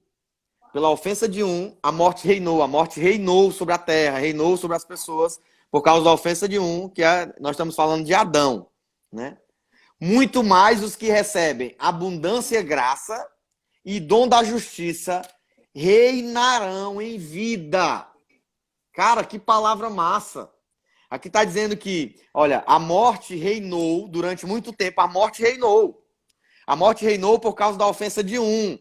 pela ofensa de um a morte reinou sobre a terra, reinou sobre as pessoas, por causa da ofensa de um, nós estamos falando de Adão, né? Muito mais os que recebem abundância e graça e dom da justiça reinarão em vida. Cara, que palavra massa. Aqui está dizendo que, olha, a morte reinou durante muito tempo. A morte reinou. A morte reinou por causa da ofensa de um.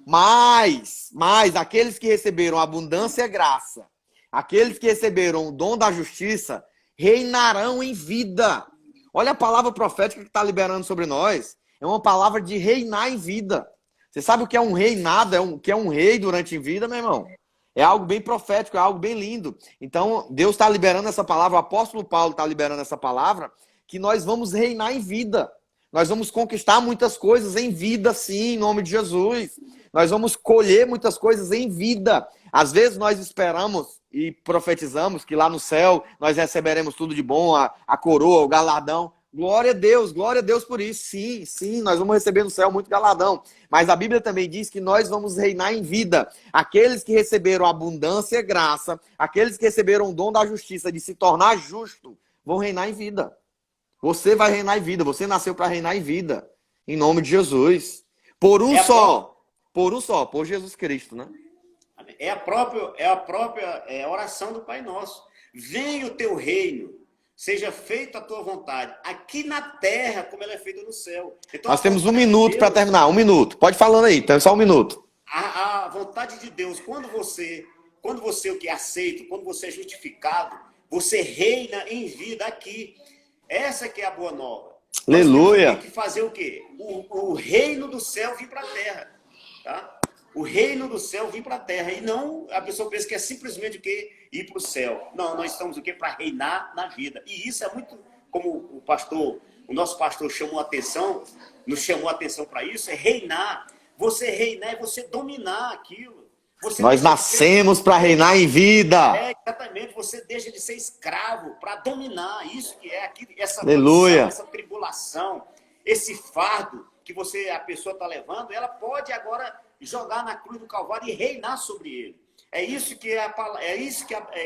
Mas aqueles que receberam abundância e graça, aqueles que receberam o dom da justiça, reinarão em vida. Olha a palavra profética que está liberando sobre nós. É uma palavra de reinar em vida. Você sabe o que é um reinado? O que é um rei durante a vida, meu irmão? É algo bem profético, é algo bem lindo. Então, Deus está liberando essa palavra, o apóstolo Paulo está liberando essa palavra, que nós vamos reinar em vida. Nós vamos conquistar muitas coisas em vida, sim, em nome de Jesus. Nós vamos colher muitas coisas em vida. Às vezes nós esperamos e profetizamos que lá no céu nós receberemos tudo de bom, a coroa, o galardão. Glória a Deus por isso. Sim, nós vamos receber no céu muito galardão. Mas a Bíblia também diz que nós vamos reinar em vida. Aqueles que receberam abundância e graça, aqueles que receberam o dom da justiça de se tornar justo, vão reinar em vida. Você vai reinar em vida. Você nasceu para reinar em vida. Em nome de Jesus. Por Jesus Cristo, né? É a própria oração do Pai Nosso. Venha o teu reino. Seja feita a tua vontade, aqui na terra, como ela é feita no céu. Então, nós temos 1 minuto para terminar. 1 minuto. Pode falando aí, tem só 1 minuto. A vontade de Deus, quando você o que é aceito, quando você é justificado, você reina em vida aqui. Essa que é a boa nova. Aleluia. Tem que fazer o quê? O reino do céu vir para a terra. Tá? O reino do céu vir para a terra. E não a pessoa pensa que é simplesmente o quê? Ir para o céu. Não, nós estamos o quê? Para reinar na vida. E isso é muito, como o nosso pastor nos chamou a atenção para isso, é reinar. Você reinar é você dominar aquilo. Nós nascemos para reinar em vida. Exatamente. Você deixa de ser escravo para dominar. Isso que é aqui, essa Aleluia. Essa tribulação, esse fardo que a pessoa está levando, ela pode agora jogar na cruz do Calvário e reinar sobre ele. É isso que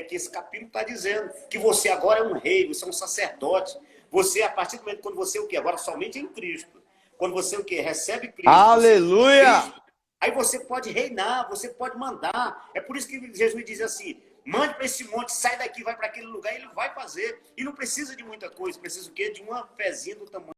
que esse capítulo está dizendo. Que você agora é um rei, você é um sacerdote. Você, a partir do momento quando você o quê? Agora somente em Cristo. Quando você o quê? Recebe Cristo. Aleluia! Aí você pode reinar, você pode mandar. É por isso que Jesus diz assim, mande para esse monte, sai daqui, vai para aquele lugar, e ele vai fazer. E não precisa de muita coisa, precisa o quê? De uma fezinha do tamanho